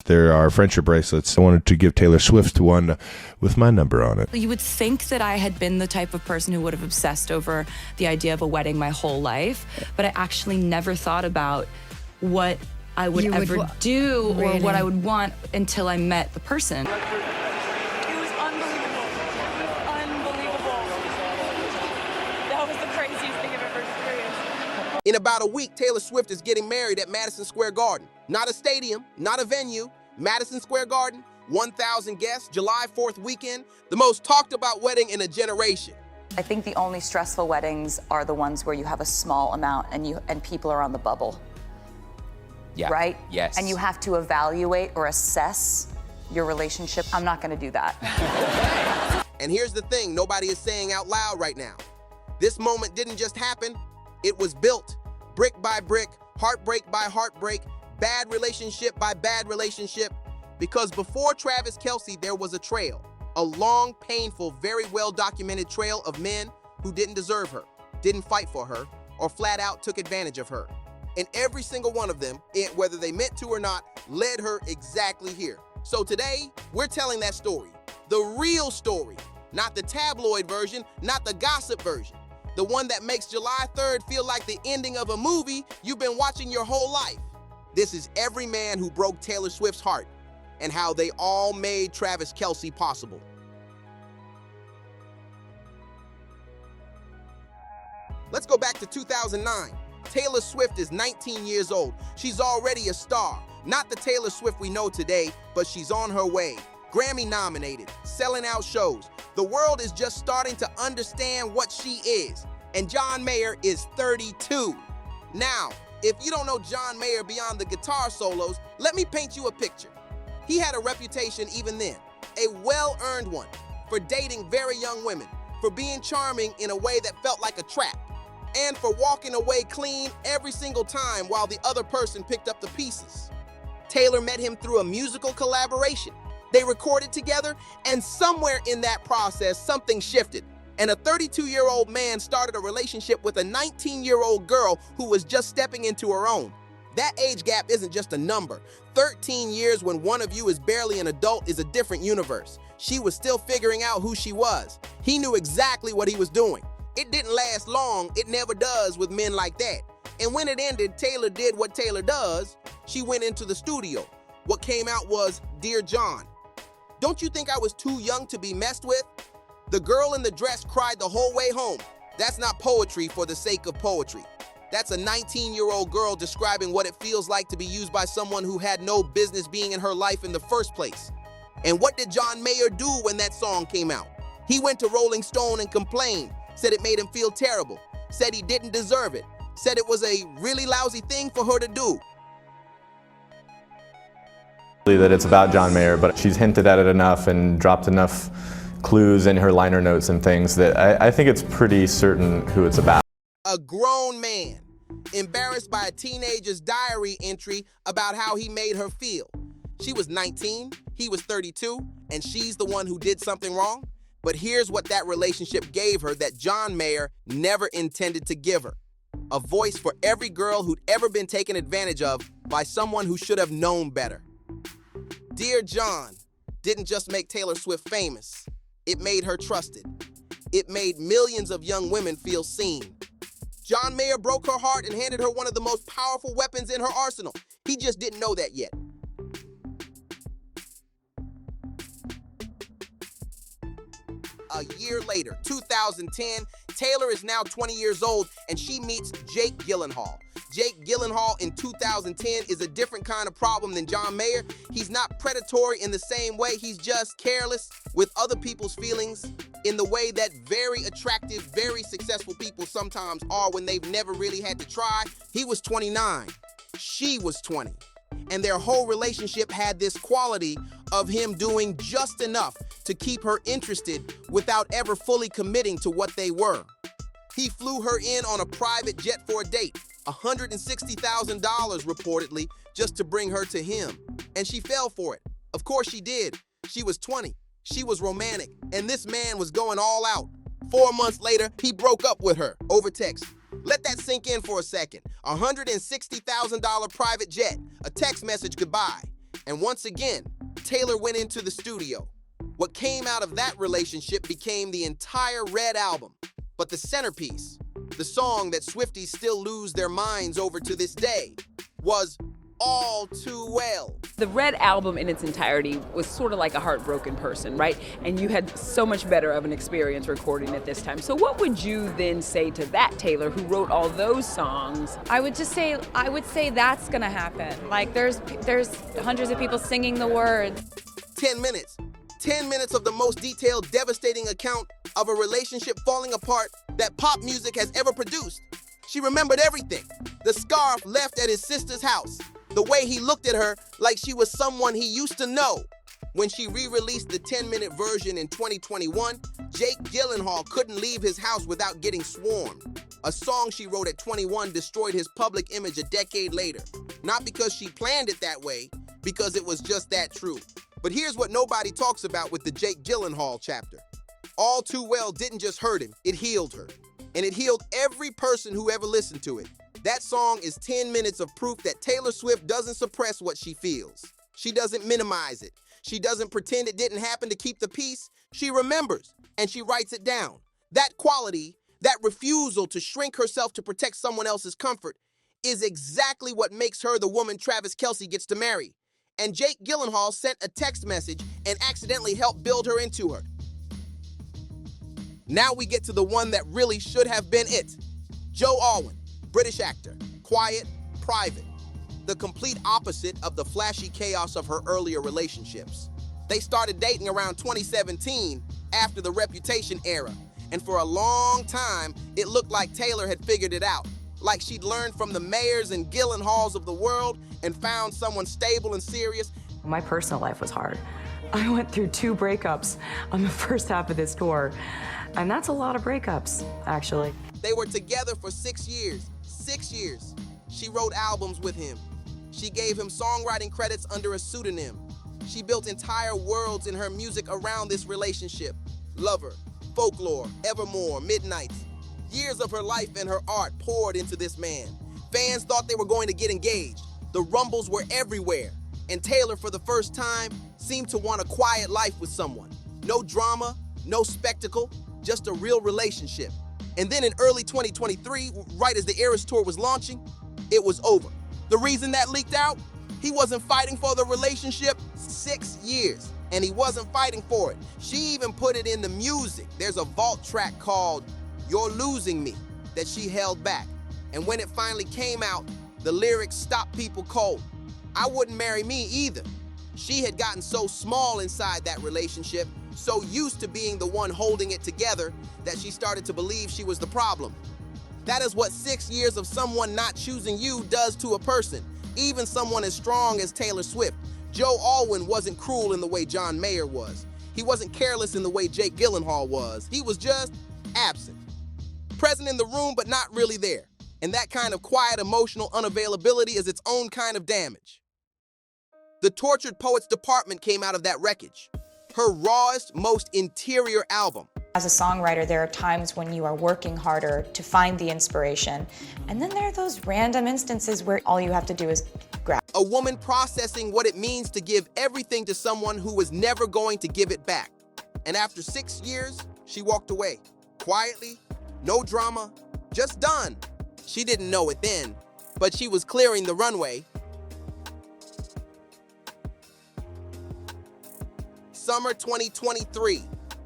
There are friendship bracelets. I wanted to give Taylor Swift one with my number on it. You would think that I had been the type of person who would have obsessed over the idea of a wedding my whole life, but I actually never thought about what I would ever do or what I would want until I met the person. It was unbelievable. Unbelievable. That was the craziest thing I've ever experienced. In about a week, Taylor Swift is getting married at Madison Square Garden. Not a stadium, not a venue, Madison Square Garden, 1,000 guests, July 4th weekend, the most talked about wedding in a generation. I think the only stressful weddings are the ones where you have a small amount and people are on the bubble. Yeah. Right? Yes. And you have to evaluate or assess your relationship. I'm not going to do that. And here's the thing nobody is saying out loud right now. This moment didn't just happen, it was built. Brick by brick, heartbreak by heartbreak, bad relationship by bad relationship. Because before Travis Kelce, there was a trail. A long, painful, very well-documented trail of men who didn't deserve her, didn't fight for her, or flat out took advantage of her. And every single one of them, whether they meant to or not, led her exactly here. So today, we're telling that story. The real story. Not the tabloid version, not the gossip version. The one that makes July 3rd feel like the ending of a movie you've been watching your whole life. This is every man who broke Taylor Swift's heart and how they all made Travis Kelce possible. Let's go back to 2009. Taylor Swift is 19 years old. She's already a star. Not the Taylor Swift we know today, but she's on her way. Grammy nominated, selling out shows. The world is just starting to understand what she is. And John Mayer is 32. Now, if you don't know John Mayer beyond the guitar solos, let me paint you a picture. He had a reputation even then, a well-earned one, for dating very young women, for being charming in a way that felt like a trap, and for walking away clean every single time while the other person picked up the pieces. Taylor met him through a musical collaboration. They recorded together, and somewhere in that process, something shifted. And a 32-year-old man started a relationship with a 19-year-old girl who was just stepping into her own. That age gap isn't just a number. 13 years when one of you is barely an adult is a different universe. She was still figuring out who she was. He knew exactly what he was doing. It didn't last long, it never does with men like that. And when it ended, Taylor did what Taylor does. She went into the studio. What came out was, "Dear John, don't you think I was too young to be messed with?" The girl in the dress cried the whole way home. That's not poetry for the sake of poetry. That's a 19-year-old girl describing what it feels like to be used by someone who had no business being in her life in the first place. And what did John Mayer do when that song came out? He went to Rolling Stone and complained, said it made him feel terrible, said he didn't deserve it, said it was a really lousy thing for her to do. That it's about John Mayer, but she's hinted at it enough and dropped enough clues in her liner notes and things that I think it's pretty certain who it's about. A grown man, embarrassed by a teenager's diary entry about how he made her feel. She was 19, he was 32, and she's the one who did something wrong? But here's what that relationship gave her that John Mayer never intended to give her. A voice for every girl who'd ever been taken advantage of by someone who should have known better. Dear John didn't just make Taylor Swift famous. It made her trusted. It made millions of young women feel seen. John Mayer broke her heart and handed her one of the most powerful weapons in her arsenal. He just didn't know that yet. A year later, 2010, Taylor is now 20 years old and she meets Jake Gyllenhaal. Jake Gyllenhaal in 2010 is a different kind of problem than John Mayer. He's not predatory in the same way, he's just careless with other people's feelings in the way that very attractive, very successful people sometimes are when they've never really had to try. He was 29, she was 20. And their whole relationship had this quality of him doing just enough to keep her interested without ever fully committing to what they were. He flew her in on a private jet for a date, $160,000 reportedly, just to bring her to him. And she fell for it. Of course she did. She was 20. She was romantic. And this man was going all out. 4 months later, he broke up with her over text. Let that sink in for a second. $160,000 private jet, a text message goodbye. And once again, Taylor went into the studio. What came out of that relationship became the entire Red album. But the centerpiece, the song that Swifties still lose their minds over to this day, was All Too Well. The Red album in its entirety was sort of like a heartbroken person, right? And you had so much better of an experience recording it this time. So what would you then say to that Taylor who wrote all those songs? I would say that's gonna happen. Like there's hundreds of people singing the words. 10 minutes. 10 minutes of the most detailed, devastating account of a relationship falling apart that pop music has ever produced. She remembered everything. The scarf left at his sister's house. The way he looked at her like she was someone he used to know. When she re-released the 10-minute version in 2021, Jake Gyllenhaal couldn't leave his house without getting swarmed. A song she wrote at 21 destroyed his public image a decade later. Not because she planned it that way, because it was just that true. But here's what nobody talks about with the Jake Gyllenhaal chapter. All Too Well didn't just hurt him, it healed her. And it healed every person who ever listened to it. That song is 10 minutes of proof that Taylor Swift doesn't suppress what she feels. She doesn't minimize it. She doesn't pretend it didn't happen to keep the peace. She remembers, and she writes it down. That quality, that refusal to shrink herself to protect someone else's comfort, is exactly what makes her the woman Travis Kelce gets to marry. And Jake Gyllenhaal sent a text message and accidentally helped build her into her. Now we get to the one that really should have been it. Joe Alwyn, British actor, quiet, private. The complete opposite of the flashy chaos of her earlier relationships. They started dating around 2017 after the Reputation era. And for a long time, it looked like Taylor had figured it out. Like she'd learned from the Mayers and Gyllenhaals of the world and found someone stable and serious. My personal life was hard. I went through 2 breakups on the first half of this tour, and that's a lot of breakups, actually. They were together for 6 years. 6 years. She wrote albums with him. She gave him songwriting credits under a pseudonym. She built entire worlds in her music around this relationship. Lover, Folklore, Evermore, Midnights. Years of her life and her art poured into this man. Fans thought they were going to get engaged. The rumbles were everywhere. And Taylor, for the first time, seemed to want a quiet life with someone. No drama, no spectacle, just a real relationship. And then in early 2023, right as the Eras Tour was launching, it was over. The reason that leaked out? He wasn't fighting for the relationship 6 years, and he wasn't fighting for it. She even put it in the music. There's a vault track called You're Losing Me that she held back. And when it finally came out, the lyrics stopped people cold. I wouldn't marry me either. She had gotten so small inside that relationship, so used to being the one holding it together, that she started to believe she was the problem. That is what 6 years of someone not choosing you does to a person, even someone as strong as Taylor Swift. Joe Alwyn wasn't cruel in the way John Mayer was. He wasn't careless in the way Jake Gyllenhaal was. He was just absent. Present in the room, but not really there. And that kind of quiet, emotional unavailability is its own kind of damage. The Tortured Poets Department came out of that wreckage. Her rawest, most interior album. As a songwriter, there are times when you are working harder to find the inspiration. And then there are those random instances where all you have to do is grab. A woman processing what it means to give everything to someone who was never going to give it back. And after 6 years, she walked away. Quietly, no drama, just done. She didn't know it then, but she was clearing the runway. Summer 2023.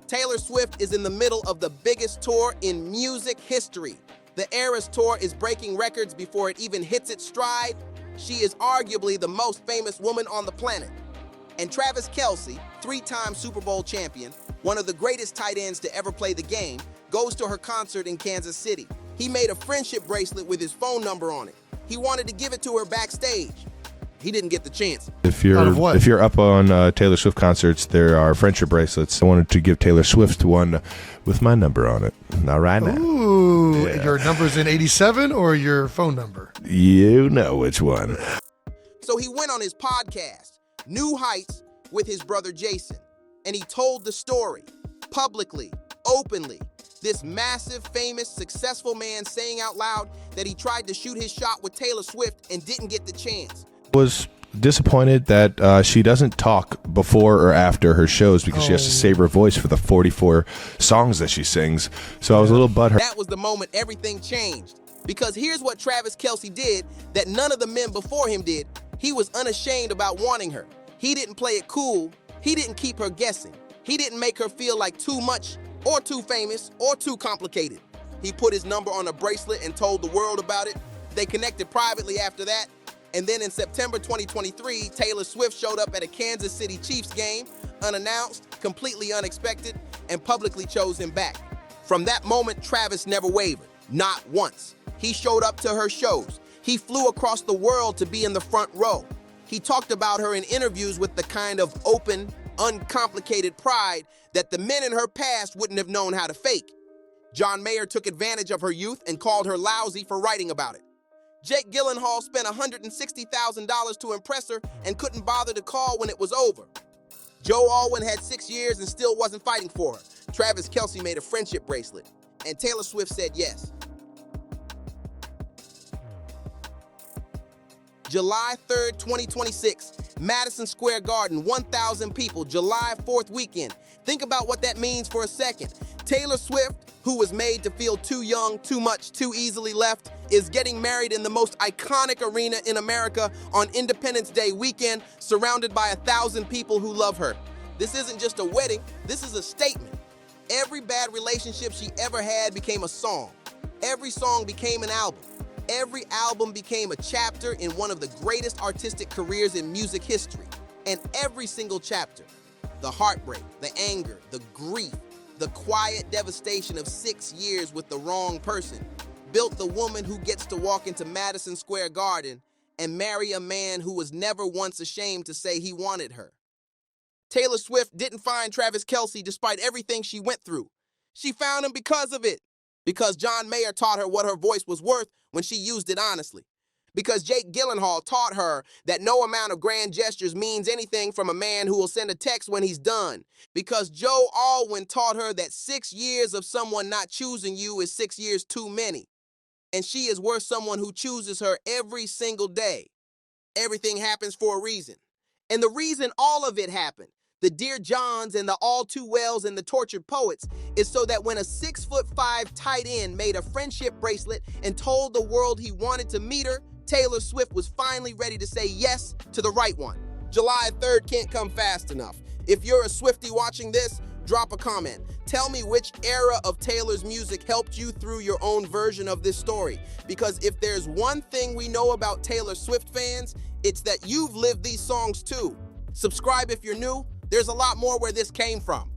Taylor Swift is in the middle of the biggest tour in music history. The Eras Tour is breaking records before it even hits its stride. She is arguably the most famous woman on the planet. And Travis Kelce, 3-time Super Bowl champion, one of the greatest tight ends to ever play the game, goes to her concert in Kansas City. He made a friendship bracelet with his phone number on it. He wanted to give it to her backstage. He didn't get the chance. If you're up on Taylor Swift concerts, there are friendship bracelets. I wanted to give Taylor Swift one with my number on it. All right now. Ooh, yeah. Your number's in 87 or your phone number? You know which one. So he went on his podcast, New Heights, with his brother Jason, and he told the story publicly, openly. This massive, famous, successful man saying out loud that he tried to shoot his shot with Taylor Swift and didn't get the chance. Was disappointed that she doesn't talk before or after her shows because she has to save her voice for the 44 songs that she sings. So I was a little butthurt. That was the moment everything changed. Because here's what Travis Kelce did that none of the men before him did. He was unashamed about wanting her. He didn't play it cool. He didn't keep her guessing. He didn't make her feel like too much or too famous or too complicated. He put his number on a bracelet and told the world about it. They connected privately after that. And then in September 2023, Taylor Swift showed up at a Kansas City Chiefs game, unannounced, completely unexpected, and publicly chose him back. From that moment, Travis never wavered, not once. He showed up to her shows. He flew across the world to be in the front row. He talked about her in interviews with the kind of open, uncomplicated pride that the men in her past wouldn't have known how to fake. John Mayer took advantage of her youth and called her lousy for writing about it. Jake Gyllenhaal spent $160,000 to impress her and couldn't bother to call when it was over. Joe Alwyn had 6 years and still wasn't fighting for her. Travis Kelce made a friendship bracelet, and Taylor Swift said yes. July 3rd, 2026, Madison Square Garden, 1,000 people, July 4th weekend. Think about what that means for a second. Taylor Swift, who was made to feel too young, too much, too easily left, is getting married in the most iconic arena in America on Independence Day weekend, surrounded by 1,000 people who love her. This isn't just a wedding, this is a statement. Every bad relationship she ever had became a song. Every song became an album. Every album became a chapter in one of the greatest artistic careers in music history. And every single chapter, the heartbreak, the anger, the grief, the quiet devastation of 6 years with the wrong person, built the woman who gets to walk into Madison Square Garden and marry a man who was never once ashamed to say he wanted her. Taylor Swift didn't find Travis Kelce despite everything she went through. She found him because of it. Because John Mayer taught her what her voice was worth when she used it honestly. Because Jake Gyllenhaal taught her that no amount of grand gestures means anything from a man who will send a text when he's done. Because Joe Alwyn taught her that 6 years of someone not choosing you is 6 years too many. And she is worth someone who chooses her every single day. Everything happens for a reason. And the reason all of it happened, the Dear Johns and the All Too Wells and the Tortured Poets, is so that when a 6'5" tight end made a friendship bracelet and told the world he wanted to meet her, Taylor Swift was finally ready to say yes to the right one. July 3rd can't come fast enough. If you're a Swiftie watching this, drop a comment. Tell me which era of Taylor's music helped you through your own version of this story. Because if there's one thing we know about Taylor Swift fans, it's that you've lived these songs too. Subscribe if you're new. There's a lot more where this came from.